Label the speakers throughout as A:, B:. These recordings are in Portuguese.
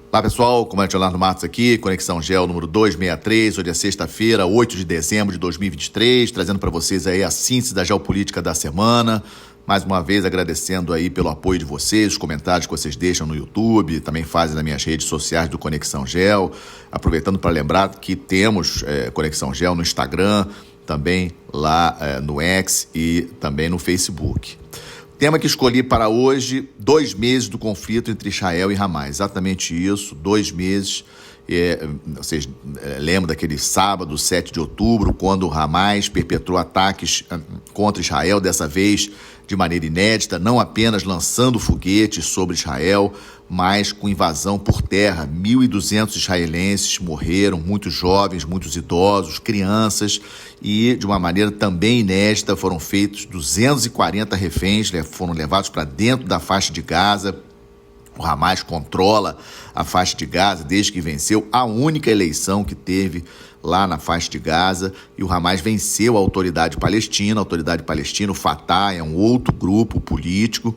A: Olá pessoal, comandante Leonardo Matos aqui, Conexão Geo número 263, hoje é sexta-feira, 8 de dezembro de 2023, trazendo para vocês aí a síntese da geopolítica da semana. Mais uma vez agradecendo aí pelo apoio de vocês, os comentários que vocês deixam no YouTube, também fazem nas minhas redes sociais do Conexão Geo. Aproveitando para lembrar que temos Conexão Geo no Instagram, também lá no X e também no Facebook. Tema que escolhi para hoje, 2 meses do conflito entre Israel e Hamas. Exatamente isso, 2 meses. Vocês lembram daquele sábado, 7 de outubro, quando o Hamas perpetrou ataques contra Israel, dessa vez de maneira inédita, não apenas lançando foguetes sobre Israel, mas com invasão por terra. 1.200 israelenses morreram, muitos jovens, muitos idosos, crianças, e de uma maneira também inédita foram feitos 240 reféns, foram levados para dentro da faixa de Gaza. O Hamas controla a faixa de Gaza desde que venceu a única eleição que teve lá na faixa de Gaza, e o Hamas venceu a autoridade palestina. A autoridade palestina, o Fatah, é um outro grupo político,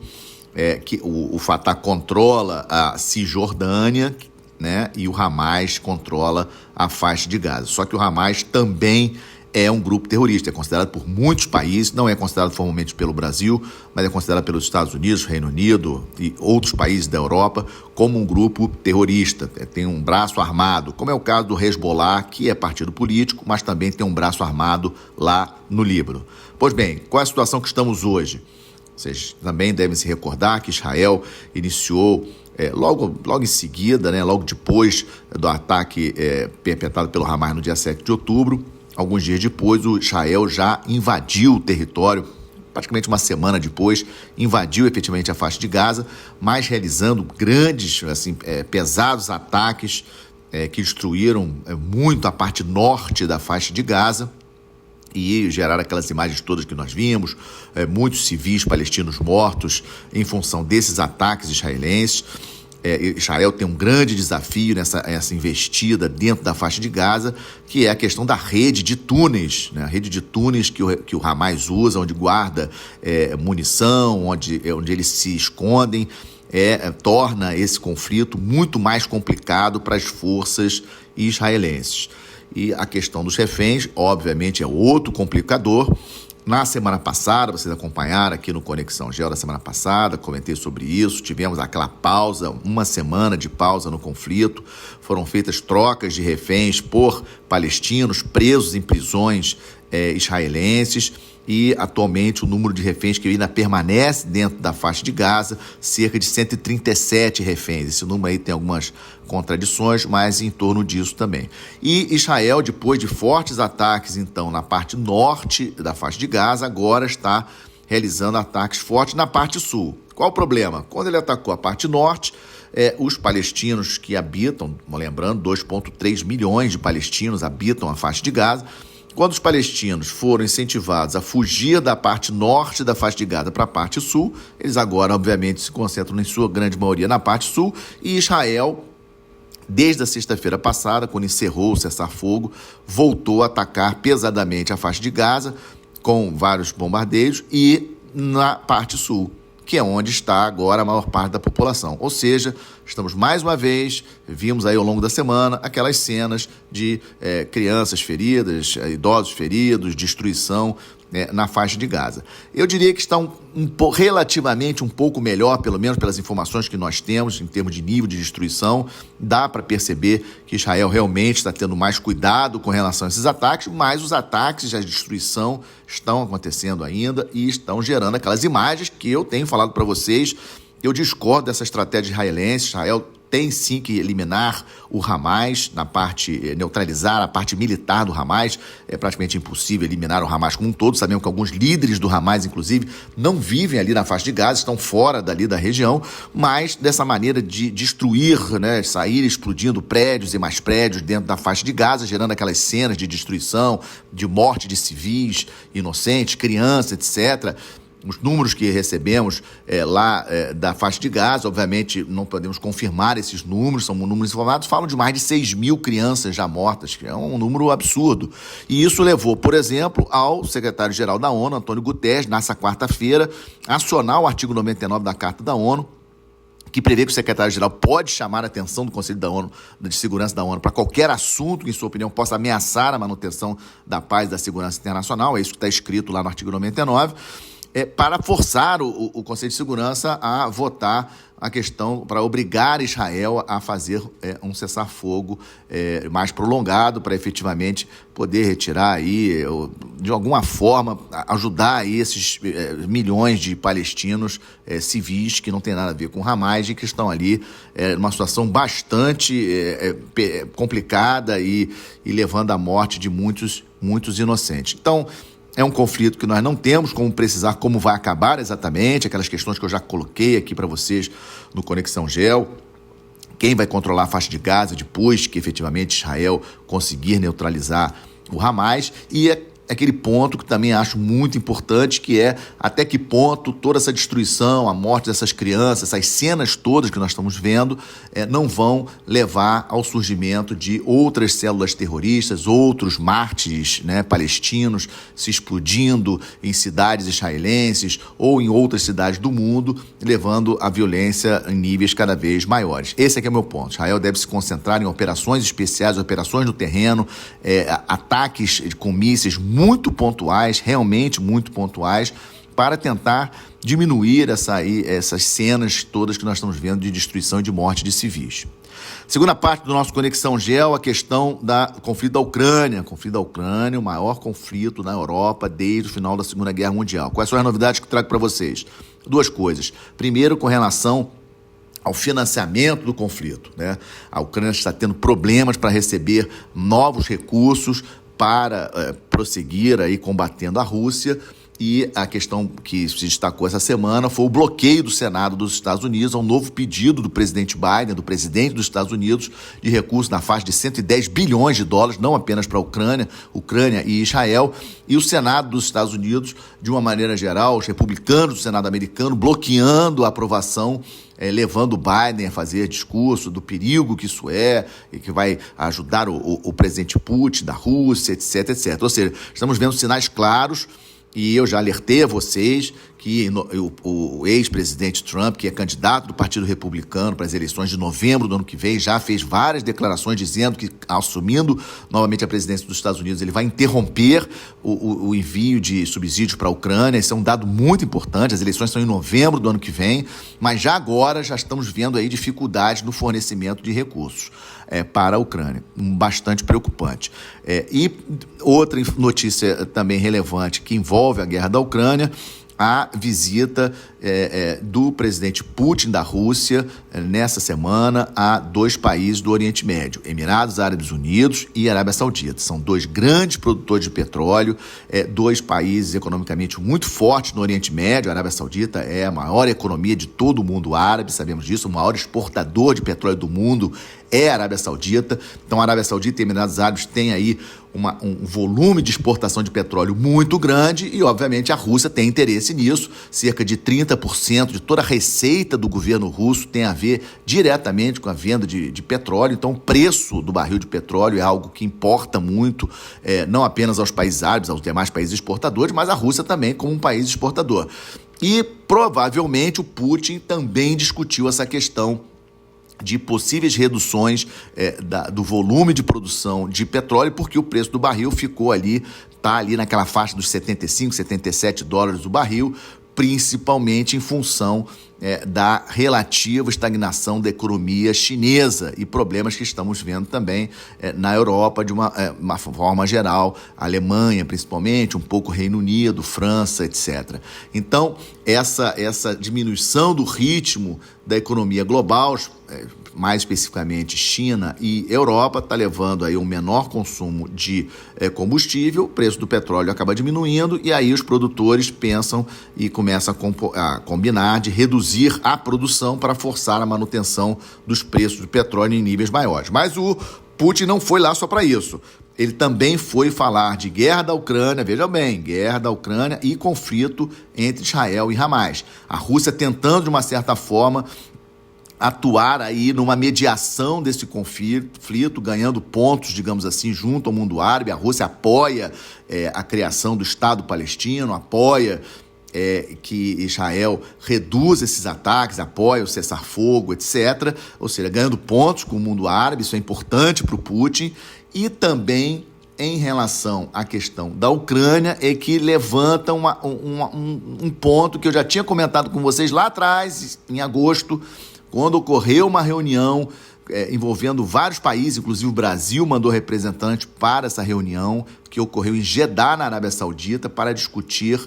A: que o Fatah controla a Cisjordânia, né, e o Hamas controla a faixa de Gaza. Só que o Hamas também é um grupo terrorista, é considerado por muitos países, não é considerado formalmente pelo Brasil, mas é considerado pelos Estados Unidos, Reino Unido e outros países da Europa como um grupo terrorista. Tem um braço armado, como é o caso do Hezbollah, que é partido político, mas também tem um braço armado lá no Líbano. Pois bem, qual é a situação que estamos hoje? Vocês também devem se recordar que Israel iniciou logo em seguida, né, logo depois do ataque perpetrado pelo Hamas no dia 7 de outubro, alguns dias depois, o Israel já invadiu o território, praticamente uma semana depois, invadiu efetivamente a faixa de Gaza, mas realizando grandes, pesados ataques que destruíram muito a parte norte da faixa de Gaza e geraram aquelas imagens todas que nós vimos, muitos civis palestinos mortos em função desses ataques israelenses. Israel tem um grande desafio nessa investida dentro da faixa de Gaza, que é a questão da rede de túneis, né? A rede de túneis que o Hamas usa, onde guarda munição, onde eles se escondem, torna esse conflito muito mais complicado para as forças israelenses. E a questão dos reféns, obviamente, é outro complicador. Na semana passada, vocês acompanharam aqui no Conexão Geo da semana passada, comentei sobre isso, tivemos aquela pausa, uma semana de pausa no conflito, foram feitas trocas de reféns por palestinos presos em prisões israelenses, e atualmente o número de reféns que ainda permanece dentro da faixa de Gaza, cerca de 137 reféns. Esse número aí tem algumas contradições, mas em torno disso também. E Israel, depois de fortes ataques, então, na parte norte da faixa de Gaza, agora está realizando ataques fortes na parte sul. Qual o problema? Quando ele atacou a parte norte, os palestinos que habitam, lembrando, 2,3 milhões de palestinos habitam a faixa de Gaza. Quando os palestinos foram incentivados a fugir da parte norte da faixa de Gaza para a parte sul, eles agora, obviamente, se concentram em sua grande maioria na parte sul, e Israel, desde a sexta-feira passada, quando encerrou o cessar-fogo, voltou a atacar pesadamente a faixa de Gaza, com vários bombardeios, e na parte sul, que é onde está agora a maior parte da população. Ou seja, estamos mais uma vez, vimos aí ao longo da semana, aquelas cenas de crianças feridas, idosos feridos, destruição na faixa de Gaza. Eu diria que está relativamente um pouco melhor, pelo menos pelas informações que nós temos, em termos de nível de destruição. Dá para perceber que Israel realmente está tendo mais cuidado com relação a esses ataques, mas os ataques e a destruição estão acontecendo ainda e estão gerando aquelas imagens que eu tenho falado para vocês. Eu discordo dessa estratégia israelense. Israel tem sim que eliminar o Hamas na parte, neutralizar a parte militar do Hamas. É praticamente impossível eliminar o Hamas como um todo. Sabemos que alguns líderes do Hamas, inclusive, não vivem ali na faixa de Gaza, estão fora dali da região, mas dessa maneira de destruir, né, sair explodindo prédios e mais prédios dentro da faixa de Gaza, gerando aquelas cenas de destruição, de morte de civis inocentes, crianças, etc., os números que recebemos lá da faixa de Gaza, obviamente não podemos confirmar esses números, são números informados, falam de mais de 6 mil crianças já mortas, que é um número absurdo. E isso levou, por exemplo, ao secretário-geral da ONU, Antônio Guterres, nessa quarta-feira, acionar o artigo 99 da Carta da ONU, que prevê que o secretário-geral pode chamar a atenção do Conselho da ONU, de Segurança da ONU para qualquer assunto que, em sua opinião, possa ameaçar a manutenção da paz e da segurança internacional. É isso que está escrito lá no artigo 99, para forçar o Conselho de Segurança a votar a questão, para obrigar Israel a fazer um cessar-fogo mais prolongado, para efetivamente poder retirar aí, de alguma forma, ajudar aí esses milhões de palestinos civis que não tem nada a ver com Hamas e que estão ali numa situação bastante complicada e levando à morte de muitos inocentes. Então, é um conflito que nós não temos como precisar como vai acabar exatamente, aquelas questões que eu já coloquei aqui para vocês no Conexão Gel. Quem vai controlar a faixa de Gaza depois que efetivamente Israel conseguir neutralizar o Hamas, e aquele ponto que também acho muito importante, que é até que ponto toda essa destruição, a morte dessas crianças, essas cenas todas que nós estamos vendo, não vão levar ao surgimento de outras células terroristas, outros mártires, palestinos se explodindo em cidades israelenses ou em outras cidades do mundo, levando a violência em níveis cada vez maiores. Esse aqui é o meu ponto. Israel deve se concentrar em operações especiais, operações no terreno, ataques com mísseis muito pontuais, realmente muito pontuais, para tentar diminuir essas cenas todas que nós estamos vendo de destruição e de morte de civis. Segunda parte do nosso Conexão Gel, a questão do conflito da Ucrânia. O conflito da Ucrânia, o maior conflito na Europa desde o final da Segunda Guerra Mundial. Quais são as novidades que eu trago para vocês? Duas coisas. Primeiro, com relação ao financiamento do conflito, A Ucrânia está tendo problemas para receber novos recursos para prosseguir aí combatendo a Rússia, e a questão que se destacou essa semana foi o bloqueio do Senado dos Estados Unidos a um novo pedido do presidente Biden, do presidente dos Estados Unidos, de recursos na faixa de 110 bilhões de dólares, não apenas para a Ucrânia e Israel, e o Senado dos Estados Unidos, de uma maneira geral, os republicanos do Senado americano bloqueando a aprovação, levando o Biden a fazer discurso do perigo que isso e que vai ajudar o presidente Putin da Rússia, etc, etc. Ou seja, estamos vendo sinais claros, e eu já alertei a vocês que o ex-presidente Trump, que é candidato do Partido Republicano para as eleições de novembro do ano que vem, já fez várias declarações dizendo que, assumindo novamente a presidência dos Estados Unidos, ele vai interromper o envio de subsídios para a Ucrânia. Esse é um dado muito importante. As eleições são em novembro do ano que vem, mas já agora já estamos vendo aí dificuldades no fornecimento de recursos para a Ucrânia, bastante preocupante. E outra notícia também relevante que envolve a guerra da Ucrânia, a visita do presidente Putin da Rússia nessa semana a dois países do Oriente Médio, Emirados Árabes Unidos e Arábia Saudita. São dois grandes produtores de petróleo, dois países economicamente muito fortes no Oriente Médio. A Arábia Saudita é a maior economia de todo o mundo árabe, sabemos disso, o maior exportador de petróleo do mundo é a Arábia Saudita. Então a Arábia Saudita e Emirados Árabes têm aí um volume de exportação de petróleo muito grande e, obviamente, a Rússia tem interesse nisso. Cerca de 30% de toda a receita do governo russo tem a ver diretamente com a venda de petróleo. Então, o preço do barril de petróleo é algo que importa muito, não apenas aos países árabes, aos demais países exportadores, mas a Rússia também como um país exportador. E, provavelmente, o Putin também discutiu essa questão de possíveis reduções do volume de produção de petróleo, porque o preço do barril está ali naquela faixa dos 75, 77 dólares o barril, principalmente em função da relativa estagnação da economia chinesa e problemas que estamos vendo também na Europa de uma forma geral, Alemanha principalmente, um pouco Reino Unido, França, etc. Então, essa diminuição do ritmo da economia global, mais especificamente China e Europa, está levando aí um menor consumo de combustível, o preço do petróleo acaba diminuindo e aí os produtores pensam e começam a combinar de reduzir a produção para forçar a manutenção dos preços do petróleo em níveis maiores. Mas o Putin não foi lá só para isso. Ele também foi falar de guerra da Ucrânia, veja bem, guerra da Ucrânia e conflito entre Israel e Hamas. A Rússia tentando, de uma certa forma, atuar aí numa mediação desse conflito, ganhando pontos, digamos assim, junto ao mundo árabe. A Rússia apoia a criação do Estado palestino, apoia que Israel reduza esses ataques, apoie o cessar-fogo, etc. Ou seja, ganhando pontos com o mundo árabe, isso é importante para o Putin. E também em relação à questão da Ucrânia, é que levanta um ponto que eu já tinha comentado com vocês lá atrás, em agosto, quando ocorreu uma reunião envolvendo vários países, inclusive o Brasil mandou representante para essa reunião, que ocorreu em Jeddah, na Arábia Saudita, para discutir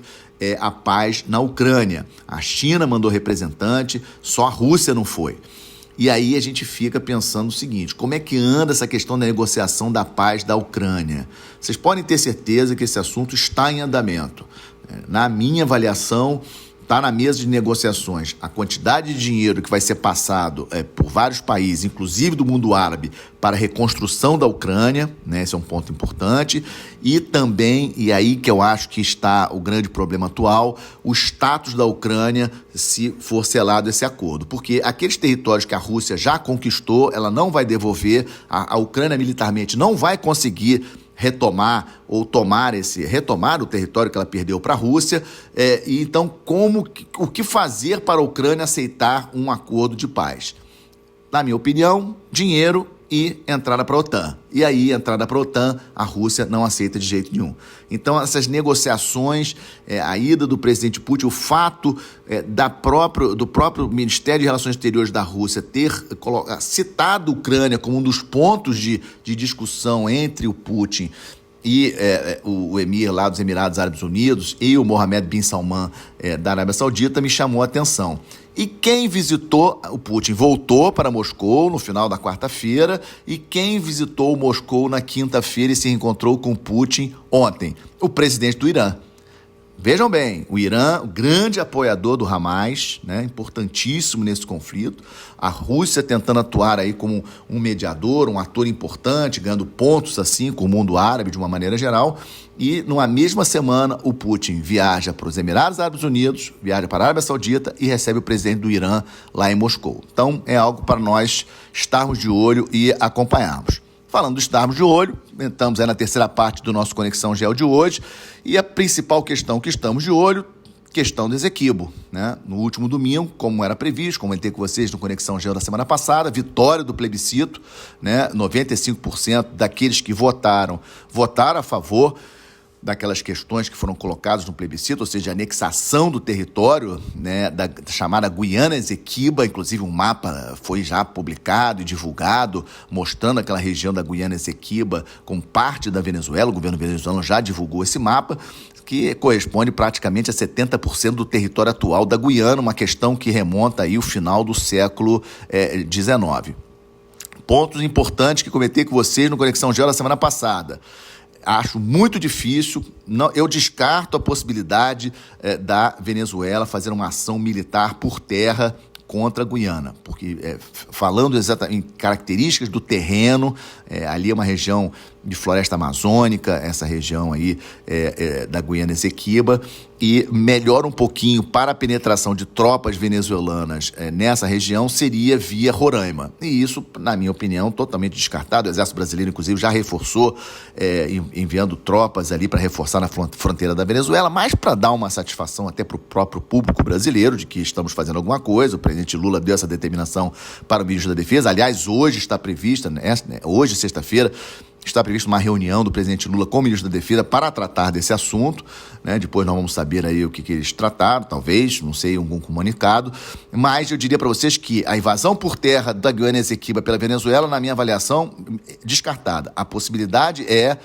A: a paz na Ucrânia. A China mandou representante, só a Rússia não foi. E aí a gente fica pensando o seguinte: como é que anda essa questão da negociação da paz da Ucrânia? Vocês podem ter certeza que esse assunto está em andamento. Na minha avaliação, está na mesa de negociações a quantidade de dinheiro que vai ser passado por vários países, inclusive do mundo árabe, para a reconstrução da Ucrânia, né? Esse é um ponto importante. E também, e aí que eu acho que está o grande problema atual, o status da Ucrânia se for selado esse acordo. Porque aqueles territórios que a Rússia já conquistou, ela não vai devolver, a Ucrânia militarmente não vai conseguir retomar o território que ela perdeu para a Rússia. E então, o que fazer para a Ucrânia aceitar um acordo de paz? Na minha opinião, dinheiro e entrada para a OTAN. E aí, entrada para a OTAN, a Rússia não aceita de jeito nenhum. Então, essas negociações, a ida do presidente Putin, o fato do próprio Ministério de Relações Exteriores da Rússia ter citado a Ucrânia como um dos pontos de discussão entre o Putin e o emir lá dos Emirados Árabes Unidos e o Mohammed bin Salman da Arábia Saudita me chamou a atenção. E quem visitou o Putin voltou para Moscou no final da quarta-feira, e quem visitou Moscou na quinta-feira e se encontrou com Putin ontem? O presidente do Irã. Vejam bem, o Irã, o grande apoiador do Hamas, né, importantíssimo nesse conflito, a Rússia tentando atuar aí como um mediador, um ator importante, ganhando pontos assim com o mundo árabe de uma maneira geral, e numa mesma semana o Putin viaja para os Emirados Árabes Unidos, viaja para a Arábia Saudita e recebe o presidente do Irã lá em Moscou. Então é algo para nós estarmos de olho e acompanharmos. Falando de estarmos de olho, estamos aí na terceira parte do nosso Conexão Geo de hoje, e a principal questão que estamos de olho, questão do Esequibo, né? No último domingo, como era previsto, comentei com vocês no Conexão Geo da semana passada, vitória do plebiscito, né? 95% daqueles que votaram a favor daquelas questões que foram colocadas no plebiscito, ou seja, a anexação do território, né, da chamada Guiana Esequiba. Inclusive um mapa foi já publicado e divulgado, mostrando aquela região da Guiana Esequiba com parte da Venezuela. O governo venezuelano já divulgou esse mapa, que corresponde praticamente a 70% do território atual da Guiana, uma questão que remonta aí ao final do século XIX. Pontos importantes que comentei com vocês no Conexão Geo da semana passada. Acho muito difícil, eu descarto a possibilidade da Venezuela fazer uma ação militar por terra contra a Guiana, porque falando exatamente em características do terreno, ali é uma região de floresta amazônica, essa região aí da Guiana Esequiba, e melhor um pouquinho para a penetração de tropas venezuelanas nessa região seria via Roraima. E isso, na minha opinião, totalmente descartado. O Exército Brasileiro, inclusive, já reforçou, enviando tropas ali para reforçar na fronteira da Venezuela, mas para dar uma satisfação até para o próprio público brasileiro de que estamos fazendo alguma coisa. O presidente Lula deu essa determinação para o ministro da Defesa. Aliás, hoje está prevista, hoje, sexta-feira, está prevista uma reunião do presidente Lula com o ministro da Defesa para tratar desse assunto, né? Depois nós vamos saber aí o que eles trataram, talvez, não sei, algum comunicado. Mas eu diria para vocês que a invasão por terra da Guiana Esequiba pela Venezuela, na minha avaliação, descartada. A possibilidade é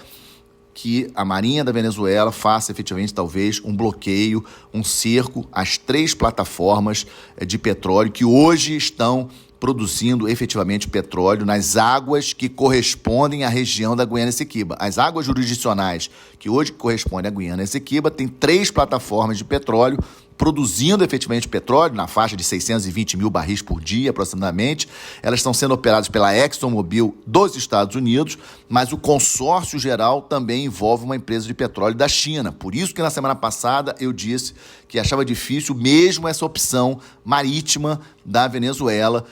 A: que a Marinha da Venezuela faça efetivamente, talvez, um bloqueio, um cerco às 3 plataformas de petróleo que hoje estão produzindo efetivamente petróleo nas águas que correspondem à região da Guiana Esequiba. As águas jurisdicionais que hoje correspondem à Guiana Esequiba têm 3 plataformas de petróleo produzindo efetivamente petróleo, na faixa de 620 mil barris por dia, aproximadamente. Elas estão sendo operadas pela ExxonMobil dos Estados Unidos, mas o consórcio geral também envolve uma empresa de petróleo da China. Por isso que na semana passada eu disse que achava difícil mesmo essa opção marítima da Venezuela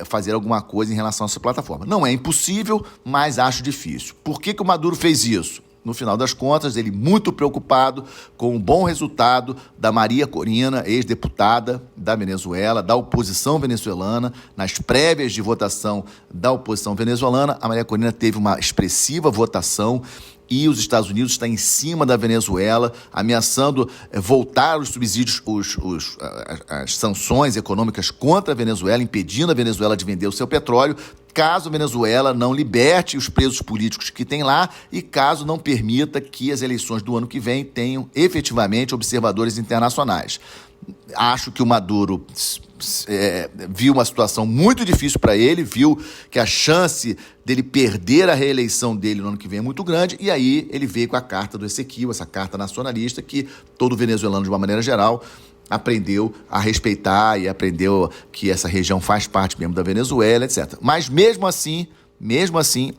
A: fazer alguma coisa em relação a essa plataforma. Não é impossível, mas acho difícil. Por que o Maduro fez isso? no final das contas, ele muito preocupado com o bom resultado da Maria Corina, ex-deputada da Venezuela, da oposição venezuelana. Nas prévias de votação da oposição venezuelana, a Maria Corina teve uma expressiva votação e os Estados Unidos estão em cima da Venezuela, ameaçando voltar os subsídios, as sanções econômicas contra a Venezuela, impedindo a Venezuela de vender o seu petróleo, caso a Venezuela não liberte os presos políticos que tem lá e caso não permita que as eleições do ano que vem tenham efetivamente observadores internacionais. Acho que o Maduro viu uma situação muito difícil para ele, viu que a chance dele perder a reeleição dele no ano que vem é muito grande, e aí ele veio com a carta do Essequibo, essa carta nacionalista que todo venezuelano, de uma maneira geral, aprendeu a respeitar e aprendeu que essa região faz parte mesmo da Venezuela, etc. Mas mesmo assim,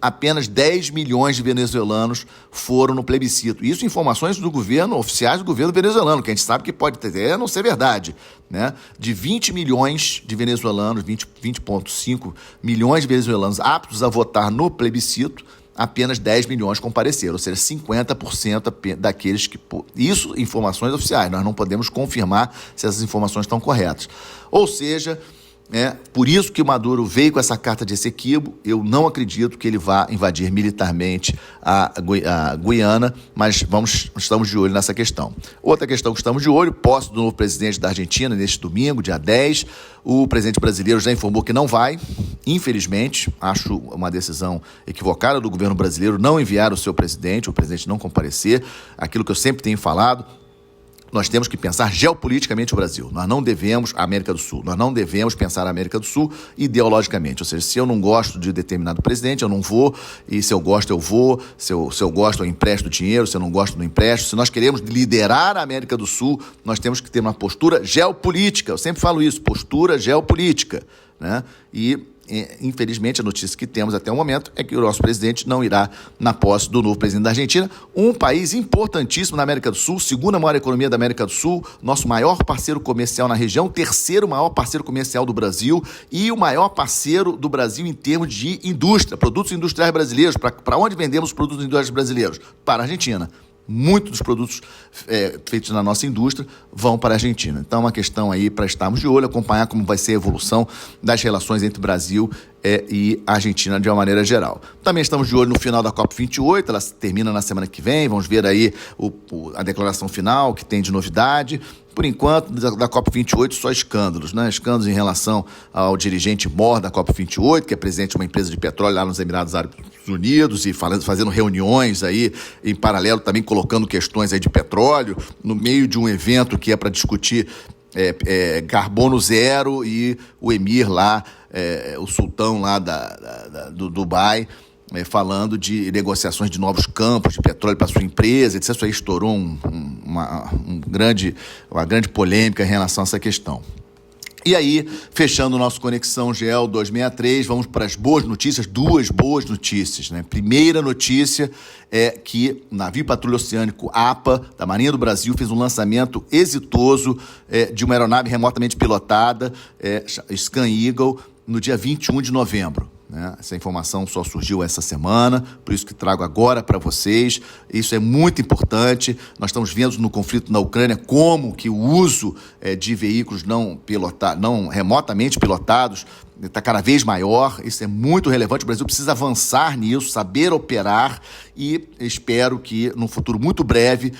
A: apenas 10 milhões de venezuelanos foram no plebiscito. Isso informações do governo, oficiais do governo venezuelano, que a gente sabe que pode até não ser verdade, né? De 20 milhões de venezuelanos, 20,5 milhões de venezuelanos aptos a votar no plebiscito, apenas 10 milhões compareceram, ou seja, 50% daqueles que... Isso, informações oficiais, nós não podemos confirmar se essas informações estão corretas. Ou seja, por isso que o Maduro veio com essa carta de Essequibo. Eu não acredito que ele vá invadir militarmente a Guiana, mas estamos de olho nessa questão. Outra questão que estamos de olho, posse do novo presidente da Argentina neste domingo, dia 10. O presidente brasileiro já informou que não vai, infelizmente. Acho uma decisão equivocada do governo brasileiro não enviar o presidente não comparecer. Aquilo que eu sempre tenho falado, nós temos que pensar geopoliticamente o Brasil. Nós não devemos, a América do Sul, nós não devemos pensar a América do Sul ideologicamente. Ou seja, se eu não gosto de determinado presidente, eu não vou, e se eu gosto, eu vou. Se eu gosto, eu empresto dinheiro, se eu não gosto, não empresto. Se nós queremos liderar a América do Sul, nós temos que ter uma postura geopolítica. Eu sempre falo isso, postura geopolítica, né? Infelizmente, a notícia que temos até o momento é que o nosso presidente não irá na posse do novo presidente da Argentina, um país importantíssimo na América do Sul, segunda maior economia da América do Sul, nosso maior parceiro comercial na região, terceiro maior parceiro comercial do Brasil e o maior parceiro do Brasil em termos de indústria, produtos industriais brasileiros. Para onde vendemos os produtos industriais brasileiros? Para a Argentina. Muitos dos produtos feitos na nossa indústria vão para a Argentina. Então, é uma questão aí para estarmos de olho, acompanhar como vai ser a evolução das relações entre o Brasil e a Argentina de uma maneira geral. Também estamos de olho no final da COP28, ela termina na semana que vem, vamos ver aí a declaração final, que tem de novidade. Por enquanto, da COP28, só escândalos, né? Escândalos em relação ao dirigente mor da COP28, que é presidente de uma empresa de petróleo lá nos Emirados Árabes Unidos e fazendo reuniões aí, em paralelo também colocando questões aí de petróleo, no meio de um evento que é para discutir carbono zero, e o emir lá, o sultão lá do Dubai, falando de negociações de novos campos de petróleo para sua empresa, etc. Isso aí estourou uma grande polêmica em relação a essa questão. E aí, fechando o nosso Conexão GEL 263, vamos para as boas notícias, duas boas notícias, né? Primeira notícia é que o navio patrulha oceânico APA, da Marinha do Brasil, fez um lançamento exitoso de uma aeronave remotamente pilotada, Scan Eagle, no dia 21 de novembro. Essa informação só surgiu essa semana, por isso que trago agora para vocês. Isso é muito importante. Nós estamos vendo no conflito na Ucrânia como que o uso de veículos não remotamente pilotados está cada vez maior. Isso é muito relevante. O Brasil precisa avançar nisso, saber operar, e espero que num futuro muito breve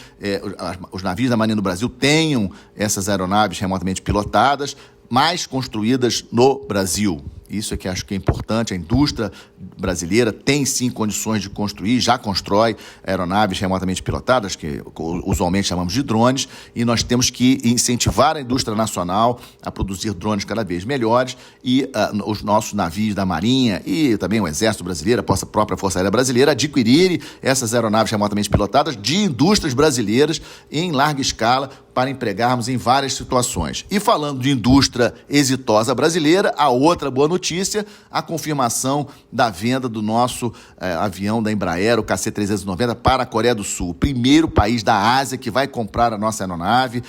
A: os navios da Marinha do Brasil tenham essas aeronaves remotamente pilotadas, mais construídas no Brasil. Isso é que acho que é importante. A indústria brasileira tem sim condições de construir, já constrói aeronaves remotamente pilotadas, que usualmente chamamos de drones, e nós temos que incentivar a indústria nacional a produzir drones cada vez melhores, e os nossos navios da Marinha e também o Exército Brasileiro, a própria Força Aérea Brasileira, adquirirem essas aeronaves remotamente pilotadas de indústrias brasileiras em larga escala, para empregarmos em várias situações. E falando de indústria exitosa brasileira, a outra boa notícia, a confirmação da venda do nosso avião da Embraer, o KC-390, para a Coreia do Sul. O primeiro país da Ásia que vai comprar a nossa aeronave.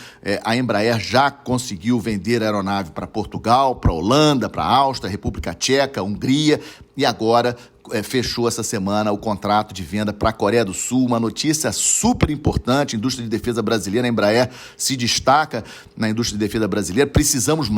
A: A Embraer já conseguiu vender a aeronave para Portugal, para a Holanda, para a Áustria, República Tcheca, Hungria, e agora fechou essa semana o contrato de venda para a Coreia do Sul, uma notícia super importante. A indústria de defesa brasileira, a Embraer se destaca na indústria de defesa brasileira. Precisamos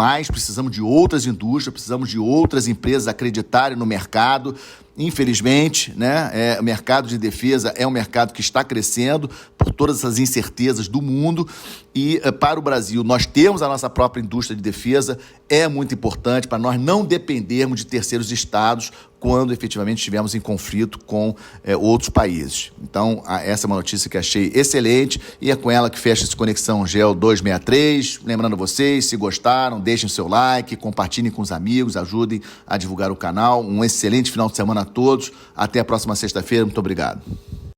A: de outras indústrias, precisamos de outras empresas acreditarem no mercado. Infelizmente, né, o mercado de defesa é um mercado que está crescendo por todas essas incertezas do mundo e para o Brasil nós temos a nossa própria indústria de defesa, é muito importante para nós não dependermos de terceiros estados quando efetivamente estivermos em conflito com outros países. Então, essa é uma notícia que achei excelente e é com ela que fecha esse Conexão Geo 263. Lembrando a vocês, se gostaram, deixem o seu like, compartilhem com os amigos, ajudem a divulgar o canal. Um excelente final de semana a todos. Até a próxima sexta-feira. Muito obrigado.